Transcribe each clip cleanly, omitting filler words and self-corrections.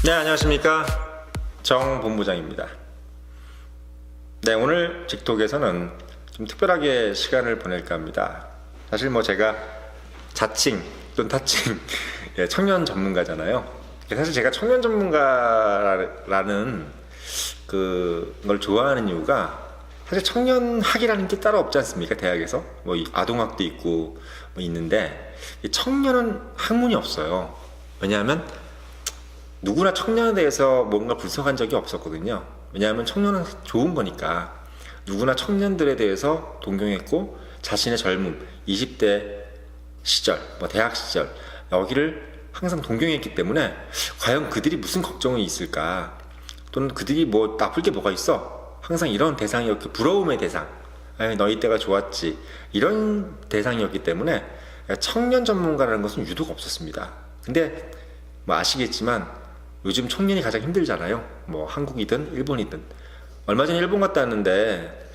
네, 안녕하십니까. 정 본부장입니다. 네, 오늘 직톡에서는 좀 특별하게 시간을 보낼까 합니다. 사실 제가 자칭 또는 타칭 청년 전문가잖아요. 사실 제가 청년 전문가라는 그걸 좋아하는 이유가 사실 청년학이라는 게 따로 없지 않습니까? 대학에서 아동학도 있고 있는데 청년은 학문이 없어요. 왜냐하면 누구나 청년에 대해서 뭔가 분석한 적이 없었거든요. 왜냐하면 청년은 좋은 거니까 누구나 청년들에 대해서 동경했고 자신의 젊음, 20대 시절, 대학 시절 여기를 항상 동경했기 때문에 과연 그들이 무슨 걱정이 있을까, 또는 그들이 나쁠 게 뭐가 있어, 항상 이런 대상이었기, 부러움의 대상, 너희 때가 좋았지, 이런 대상이었기 때문에 청년 전문가라는 것은 유독 없었습니다. 근데 아시겠지만 요즘 청년이 가장 힘들잖아요. 한국이든 일본이든. 얼마 전에 일본 갔다 왔는데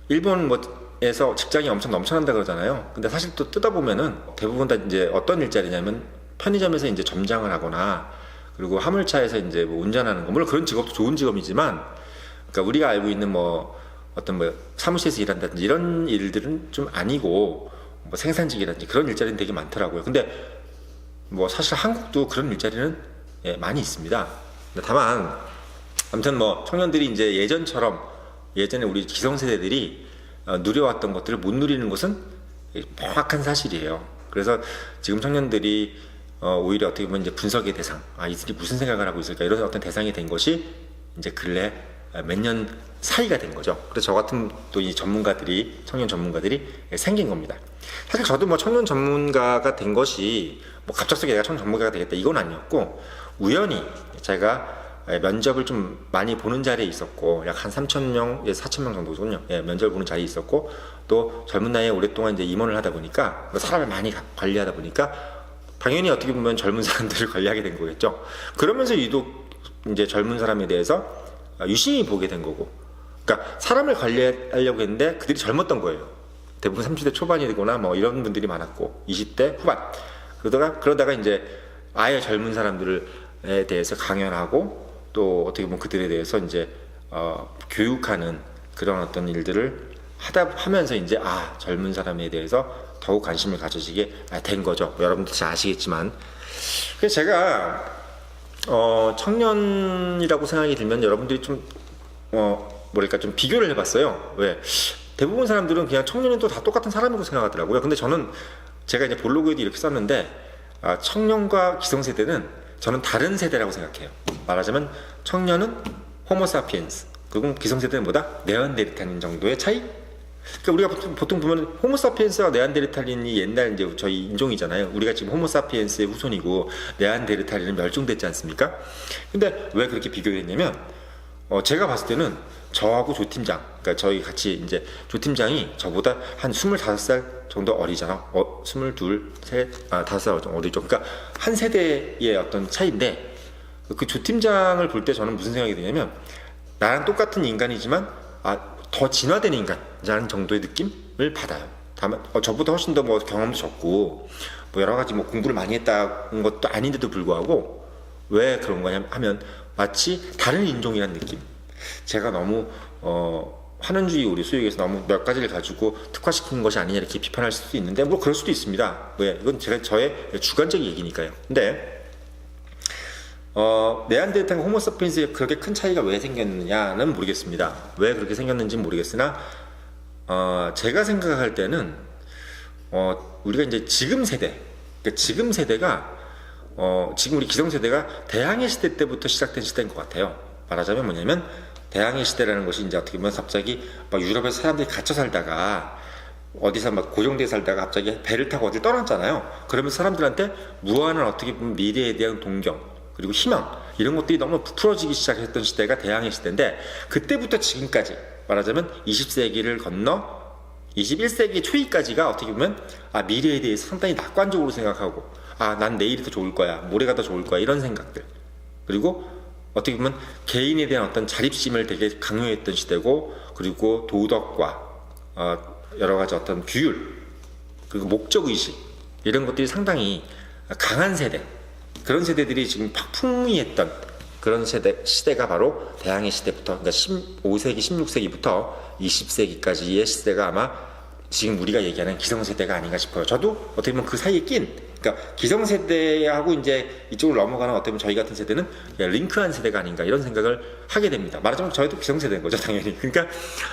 일본에서 직장이 엄청 넘쳐난다 그러잖아요. 근데 사실 또 뜯어보면은 대부분 다 이제 어떤 일자리냐면 편의점에서 이제 점장을 하거나, 그리고 화물차에서 이제 운전하는 거, 물론 그런 직업도 좋은 직업이지만, 그러니까 우리가 알고 있는 어떤 사무실에서 일한다든지 이런 일들은 좀 아니고, 생산직이라든지 그런 일자리는 되게 많더라고요. 근데 사실 한국도 그런 일자리는 많이 있습니다. 다만 아무튼 청년들이 이제 예전에 우리 기성세대들이 누려왔던 것들을 못 누리는 것은 명확한 사실이에요. 그래서 지금 청년들이 오히려 어떻게 보면 이제 분석의 대상, 이들이 무슨 생각을 하고 있을까, 이런 어떤 대상이 된 것이 이제 근래 몇 년 사이가 된 거죠. 그래서 저 같은 또 이 청년 전문가들이 생긴 겁니다. 사실 저도 청년 전문가가 된 것이 갑작스럽게 내가 청년 전문가가 되겠다 이건 아니었고, 우연히 제가 면접을 좀 많이 보는 자리에 있었고, 약 한 3,000명, 4,000명 정도군요. 면접을 보는 자리에 있었고, 또 젊은 나이에 오랫동안 이제 임원을 하다 보니까, 사람을 많이 관리하다 보니까, 당연히 어떻게 보면 젊은 사람들을 관리하게 된 거겠죠. 그러면서 유독 이제 젊은 사람에 대해서 유심히 보게 된 거고, 그러니까 사람을 관리하려고 했는데 그들이 젊었던 거예요. 대부분 30대 초반이 되거나 이런 분들이 많았고, 20대 후반. 그러다가 이제 아예 젊은 사람들에 대해서 강연하고, 또 어떻게 보면 그들에 대해서 이제 교육하는 그런 어떤 일들을 하면서 이제 젊은 사람에 대해서 더욱 관심을 가져지게 된 거죠. 여러분들 잘 아시겠지만. 그래서 제가 청년이라고 생각이 들면 여러분들이 좀 좀 비교를 해봤어요. 왜? 대부분 사람들은 그냥 청년은 또 다 똑같은 사람이라고 생각하더라고요. 근데 제가 이제 블로그에도 이렇게 썼는데, 청년과 기성세대는 저는 다른 세대라고 생각해요. 말하자면 청년은 호모사피엔스, 그리고 기성세대는 네안데르탈린 정도의 차이? 그러니까 우리가 보통 보면 호모사피엔스와 네안데르탈린이 옛날 이제 저희 인종이잖아요. 우리가 지금 호모사피엔스의 후손이고 네안데르탈린은 멸종됐지 않습니까? 근데 왜 그렇게 비교했냐면, 제가 봤을 때는 저하고 조 팀장, 그러니까 저희 같이 이제 조 팀장이 저보다 한 25살 정도 어리잖아. 22, 3, 5살 정도 어리죠. 그러니까 한 세대의 어떤 차이인데, 그 조 팀장을 볼 때 저는 무슨 생각이 드냐면, 나랑 똑같은 인간이지만 더 진화된 인간이라는 정도의 느낌을 받아요. 다만 저보다 훨씬 더 경험도 적고 여러 가지 공부를 많이 했다는 것도 아닌데도 불구하고, 왜 그런 거냐 하면 마치 다른 인종이라는 느낌. 제가 너무 환원주의 우리 수익에서 너무 몇 가지를 가지고 특화시킨 것이 아니냐 이렇게 비판할 수도 있는데, 그럴 수도 있습니다. 왜? 이건 저의 주관적인 얘기니까요. 근데 네안데르탈과 호모사피엔스에 그렇게 큰 차이가 왜 생겼느냐는 모르겠습니다. 왜 그렇게 생겼는지는 모르겠으나, 제가 생각할 때는 우리가 이제 지금 세대, 그러니까 지금 세대가 지금 우리 기성세대가 대항해 시대 때부터 시작된 시대인 것 같아요. 말하자면 뭐냐면, 대항해 시대라는 것이 이제 어떻게 보면 갑자기 유럽에서 사람들이 갇혀 살다가 어디서 고정돼 살다가 갑자기 배를 타고 어디 떠났잖아요. 그러면서 사람들한테 무한한 어떻게 보면 미래에 대한 동경, 그리고 희망, 이런 것들이 너무 부풀어지기 시작했던 시대가 대항해 시대인데, 그때부터 지금까지 말하자면 20세기를 건너 21세기 초기까지가 어떻게 보면 미래에 대해서 상당히 낙관적으로 생각하고, 난 내일이 더 좋을 거야, 모레가 더 좋을 거야, 이런 생각들. 그리고 어떻게 보면 개인에 대한 어떤 자립심을 되게 강요했던 시대고, 그리고 도덕과 여러 가지 어떤 규율, 그리고 목적의식, 이런 것들이 상당히 강한 세대, 그런 세대들이 지금 팍 풍미했던 그런 시대가 바로 대항해 시대부터, 그러니까 15세기, 16세기부터 20세기까지의 시대가 아마 지금 우리가 얘기하는 기성세대가 아닌가 싶어요. 저도 어떻게 보면 그 사이에 그러니까 기성세대하고 이제 이쪽으로 넘어가는 어떻게 보면 저희 같은 세대는 링크한 세대가 아닌가 이런 생각을 하게 됩니다. 말하자면 저희도 기성세대인 거죠, 당연히. 그러니까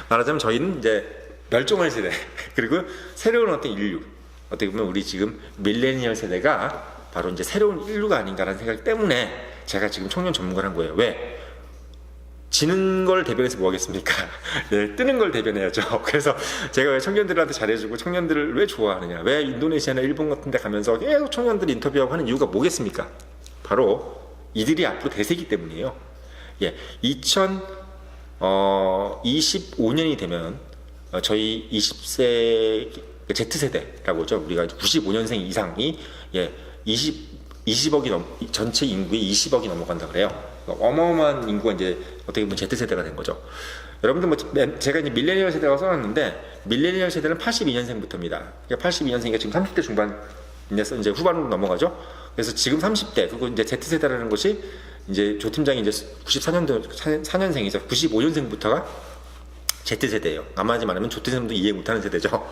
말하자면 저희는 이제 멸종할 세대, 그리고 새로운 어떤 인류, 어떻게 보면 우리 지금 밀레니얼 세대가 바로 이제 새로운 인류가 아닌가라는 생각 때문에 제가 지금 청년 전문가를 한 거예요. 왜? 지는 걸 대변해서 뭐 하겠습니까? 네, 뜨는 걸 대변해야죠. 그래서 제가 왜 청년들한테 잘해주고 청년들을 왜 좋아하느냐, 왜 인도네시아나 일본 같은 데 가면서 계속 청년들 인터뷰하고 하는 이유가 뭐겠습니까? 바로 이들이 앞으로 대세기 때문이에요. 예, 2025년이 되면 저희 20세 Z세대라고 하죠. 우리가 95년생 이상이 20억이 전체 인구의 20억이 넘어간다 그래요. 어마어마한 인구가 이제 어떻게 보면 Z세대가 된 거죠. 여러분들 뭐 제가 이제 밀레니얼 세대라고 써놨는데 밀레니얼 세대는 82년생부터입니다. 그러니까 82년생이니까 지금 30대 중반 이제 후반으로 넘어가죠. 그래서 지금 30대 그리고 이제 Z세대라는 것이 이제 조 팀장이 이제 4년생이죠. 95년생부터가 Z세대예요. 아마지 말하면 조태생도 이해 못하는 세대죠.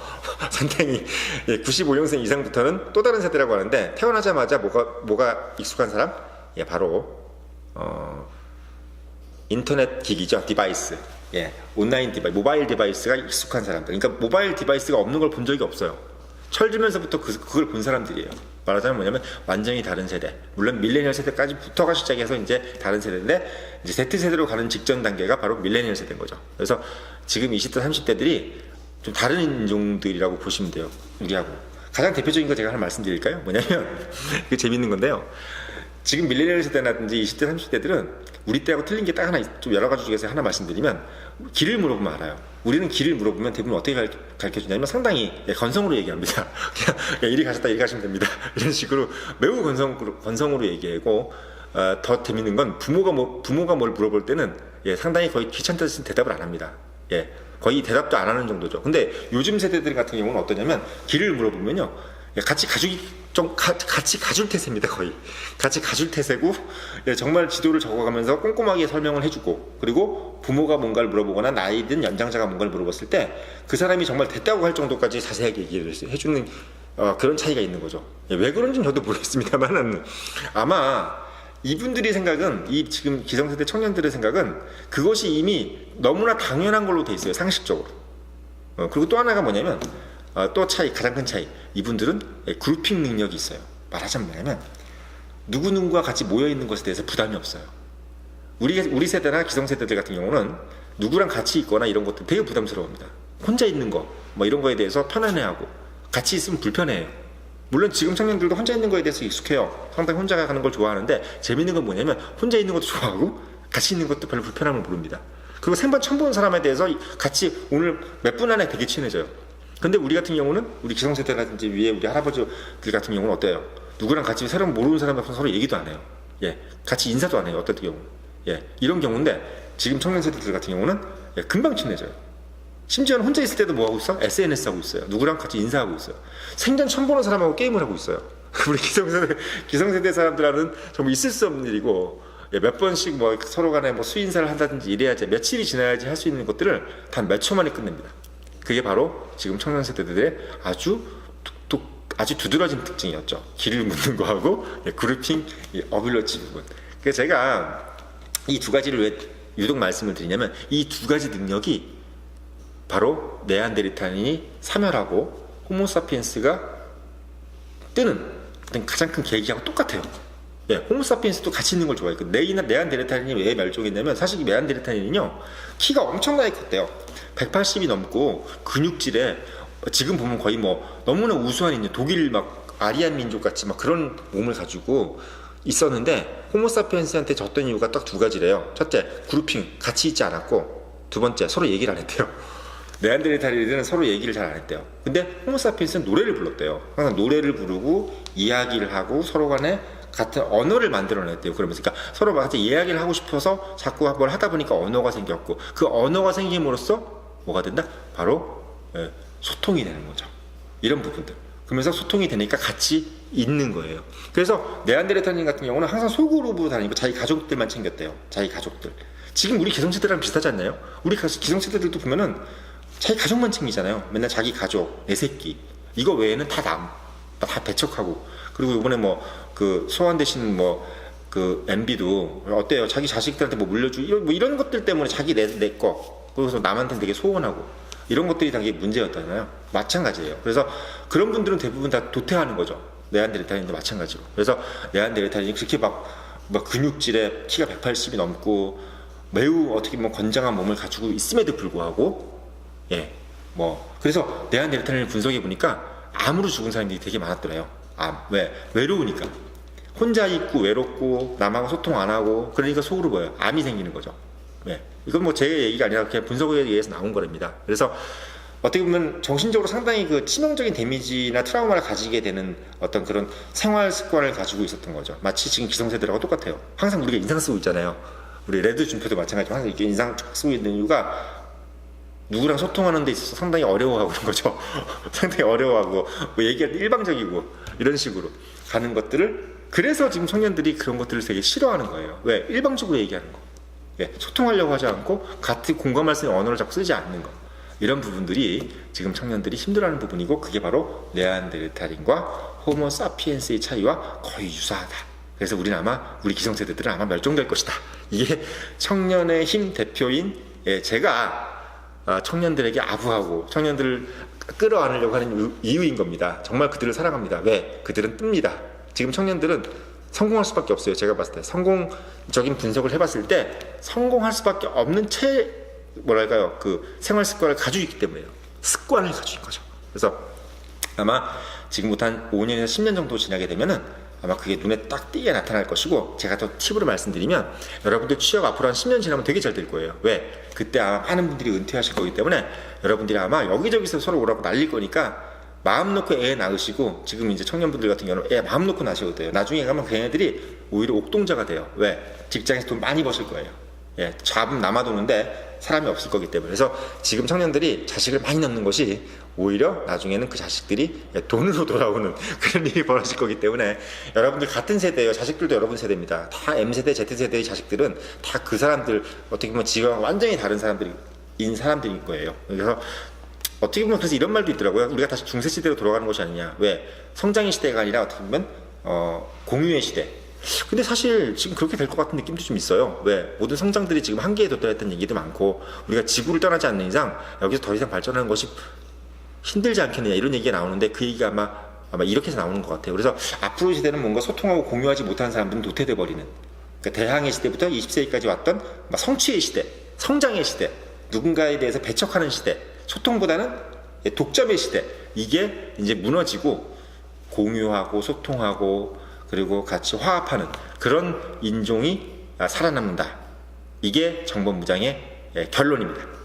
상당히 95년생 이상부터는 또 다른 세대라고 하는데 태어나자마자 뭐가 익숙한 사람? 바로 인터넷 기기죠. 디바이스. 온라인 디바이스, 모바일 디바이스가 익숙한 사람들. 그러니까 모바일 디바이스가 없는 걸 본 적이 없어요. 철들면서부터 그걸 본 사람들이에요. 말하자면 뭐냐면 완전히 다른 세대. 물론 밀레니얼 세대까지부터가 시작해서 이제 다른 세대인데 이제 Z세대로 가는 직전 단계가 바로 밀레니얼 세대인 거죠. 그래서 지금 20대, 30대들이 좀 다른 인종들이라고 보시면 돼요. 우리하고. 가장 대표적인 거 제가 하나 말씀드릴까요? 뭐냐면 이게 재밌는 건데요. 지금 밀레니얼 세대라든지 20대, 30대들은 우리 때하고 틀린 게 딱 하나, 좀 여러 가지 중에서 하나 말씀드리면 길을 물어보면 알아요. 우리는 길을 물어보면 대부분 어떻게 가르쳐 주냐면 상당히 건성으로 얘기합니다. 그냥 이리 가셨다, 이리 가시면 됩니다. 이런 식으로 매우 건성으로 얘기하고 더 재밌는 건 부모가 뭘 물어볼 때는 상당히 거의 귀찮다는 대답을 안 합니다. 거의 대답도 안 하는 정도죠. 근데 요즘 세대들 같은 경우는 어떠냐면 길을 물어보면요. 같이 가줄 태세입니다. 거의 같이 가줄 태세고 정말 지도를 적어가면서 꼼꼼하게 설명을 해주고 그리고 부모가 뭔가를 물어보거나 나이든 연장자가 뭔가를 물어봤을 때 그 사람이 정말 됐다고 할 정도까지 자세하게 얘기를 해주는 그런 차이가 있는 거죠. 왜 그런지는 저도 모르겠습니다만 아마 이분들이 생각은 이 지금 기성세대 청년들의 생각은 그것이 이미 너무나 당연한 걸로 돼 있어요. 상식적으로. 그리고 또 하나가 뭐냐면 또 가장 큰 차이. 이분들은 그룹핑 능력이 있어요. 말하자면 뭐냐면 누구누구와 같이 모여있는 것에 대해서 부담이 없어요. 우리 세대나 기성세대들 같은 경우는 누구랑 같이 있거나 이런 것들 되게 부담스러워합니다. 혼자 있는 거, 뭐 이런 거에 대해서 편안해하고 같이 있으면 불편해요. 물론 지금 청년들도 혼자 있는 거에 대해서 익숙해요. 상당히 혼자 가는 걸 좋아하는데 재밌는 건 뭐냐면 혼자 있는 것도 좋아하고 같이 있는 것도 별로 불편함을 모릅니다. 그리고 생판 처음 보는 사람에 대해서 같이 오늘 몇 분 안에 되게 친해져요. 근데 우리 같은 경우는 우리 기성세대라든지 위에 우리 할아버지들 같은 경우는 어때요? 누구랑 같이 새로운 모르는 사람하고 서로 얘기도 안 해요. 같이 인사도 안 해요. 어떤 경우. 이런 경우인데 지금 청년 세대들 같은 경우는 금방 친해져요. 심지어는 혼자 있을 때도 뭐 하고 있어? SNS 하고 있어요. 누구랑 같이 인사하고 있어요. 생전 처음 보는 사람하고 게임을 하고 있어요. 우리 기성세대 사람들하고는 정말 있을 수 없는 일이고 몇 번씩 뭐 서로 간에 뭐 수인사를 한다든지 이래야지 며칠이 지나야지 할 수 있는 것들을 단 몇 초 만에 끝냅니다. 그게 바로 지금 청년 세대들의 아주 두드러진 특징이었죠. 길을 묻는 거하고 그룹핑, 어빌러치 부분. 그래서 제가 이 두 가지를 왜 유독 말씀을 드리냐면 이 두 가지 능력이 바로 네안데르탈인이 사멸하고 호모사피엔스가 뜨는 가장 큰 계기하고 똑같아요. 호모사피엔스도 같이 있는 걸 좋아해요. 네안데르탈인이 왜 멸종했냐면 사실 이 네안데르탈인은요 키가 엄청나게 컸대요. 180이 넘고 근육질에 지금 보면 거의 뭐 너무나 우수한 이제 독일 막 아리안 민족 같이 막 그런 몸을 가지고 있었는데 호모사피엔스한테 졌던 이유가 딱 두 가지래요. 첫째, 그룹핑 같이 있지 않았고 두 번째, 서로 얘기를 안 했대요. 네안데르탈인은 서로 얘기를 잘 안 했대요. 근데 호모사피엔스는 노래를 불렀대요. 항상 노래를 부르고 이야기를 하고 서로 간에 같은 언어를 만들어냈대요. 그러면서 그러니까 서로 같이 이야기를 하고 싶어서 자꾸 뭘 하다 보니까 언어가 생겼고 그 언어가 생김으로써 뭐가 된다? 바로 소통이 되는 거죠. 이런 부분들. 그러면서 소통이 되니까 같이 있는 거예요. 그래서 네안데르탈인 같은 경우는 항상 소그룹으로 다니고 자기 가족들만 챙겼대요. 자기 가족들. 지금 우리 기성세대랑 비슷하지 않나요? 우리 기성세대들도 보면은 자기 가족만 챙기잖아요. 맨날 자기 가족, 내 새끼. 이거 외에는 다 배척하고. 그리고 이번에 뭐 그 소환되신 그 MB도 어때요? 자기 자식들한테 뭐 물려주고 뭐 이런 것들 때문에 자기 내 거. 그래서 남한테 되게 소원하고 이런 것들이 되게 문제였잖아요. 마찬가지예요. 그래서 그런 분들은 대부분 다 도태하는 거죠. 네안데르탈인도 마찬가지로. 그래서 네안데르탈인이 그렇게 막 근육질에 키가 180이 넘고 매우 어떻게 보면 건장한 몸을 가지고 있음에도 불구하고 그래서 네안데르탈인을 분석해 보니까 암으로 죽은 사람들이 되게 많았더래요. 왜? 외로우니까. 혼자 있고 외롭고 남하고 소통 안 하고 그러니까 속으로 뭐예요? 암이 생기는 거죠. 이건 뭐 제 얘기가 아니라 그냥 분석에 의해서 나온 거랍니다. 그래서 어떻게 보면 정신적으로 상당히 그 치명적인 데미지나 트라우마를 가지게 되는 어떤 그런 생활 습관을 가지고 있었던 거죠. 마치 지금 기성세대라고 똑같아요. 항상 우리가 인상 쓰고 있잖아요. 우리 레드 준표도 마찬가지로 항상 이렇게 인상 쓰고 있는 이유가 누구랑 소통하는 데 있어서 상당히 어려워하고 그런 거죠. 상당히 어려워하고 뭐 얘기할 때 일방적이고 이런 식으로 가는 것들을 그래서 지금 청년들이 그런 것들을 되게 싫어하는 거예요. 왜? 일방적으로 얘기하는 거. 소통하려고 하지 않고 같이 공감할 수 있는 언어를 자꾸 쓰지 않는 거. 이런 부분들이 지금 청년들이 힘들어하는 부분이고 그게 바로 네안데르탈인과 호모 사피엔스의 차이와 거의 유사하다. 그래서 우리 기성세대들은 아마 멸종될 것이다. 이게 청년의 힘 대표인 제가 청년들에게 아부하고 청년들을 끌어안으려고 하는 이유인 겁니다. 정말 그들을 사랑합니다. 왜? 그들은 뜹니다. 지금 청년들은 성공할 수밖에 없어요. 제가 봤을 때 성공적인 분석을 해봤을 때 성공할 수밖에 없는 그 생활 습관을 가지고 있기 때문에요. 습관을 가지고 있는 거죠. 그래서 아마 지금부터 한 5년에서 10년 정도 지나게 되면은 아마 그게 눈에 딱 띄게 나타날 것이고 제가 또 팁으로 말씀드리면 여러분들 취업 앞으로 한 10년 지나면 되게 잘 될 거예요. 왜? 그때 아마 많은 분들이 은퇴하실 거기 때문에 여러분들이 아마 여기저기서 서로 오라고 날릴 거니까 마음 놓고 애 낳으시고 지금 이제 청년분들 같은 경우는 애 마음 놓고 낳으셔도 돼요. 나중에 가면 걔네들이 오히려 옥동자가 돼요. 왜? 직장에서 돈 많이 버실 거예요. 잡음 남아도는데 사람이 없을 거기 때문에. 그래서 지금 청년들이 자식을 많이 낳는 것이 오히려 나중에는 그 자식들이 돈으로 돌아오는 그런 일이 벌어질 거기 때문에 여러분들 같은 세대예요. 자식들도 여러분 세대입니다. 다 M세대, Z세대의 자식들은 다 그 사람들 어떻게 보면 지금 완전히 다른 사람들인 거예요. 그래서 어떻게 보면 그래서 이런 말도 있더라고요. 우리가 다시 중세 시대로 돌아가는 것이 아니냐. 왜? 성장의 시대가 아니라 어떻게 보면 공유의 시대. 근데 사실 지금 그렇게 될 것 같은 느낌도 좀 있어요. 왜? 모든 성장들이 지금 한계에 도달했다는 얘기도 많고 우리가 지구를 떠나지 않는 이상 여기서 더 이상 발전하는 것이 힘들지 않겠느냐 이런 얘기가 나오는데 그 얘기가 아마 이렇게 해서 나오는 것 같아요. 그래서 앞으로 시대는 뭔가 소통하고 공유하지 못하는 사람들은 도태돼 버리는, 그러니까 대항해 시대부터 20세기까지 왔던 성취의 시대, 성장의 시대, 누군가에 대해서 배척하는 시대, 소통보다는 독점의 시대, 이게 이제 무너지고 공유하고 소통하고 그리고 같이 화합하는 그런 인종이 살아남는다. 이게 정본부장의 결론입니다.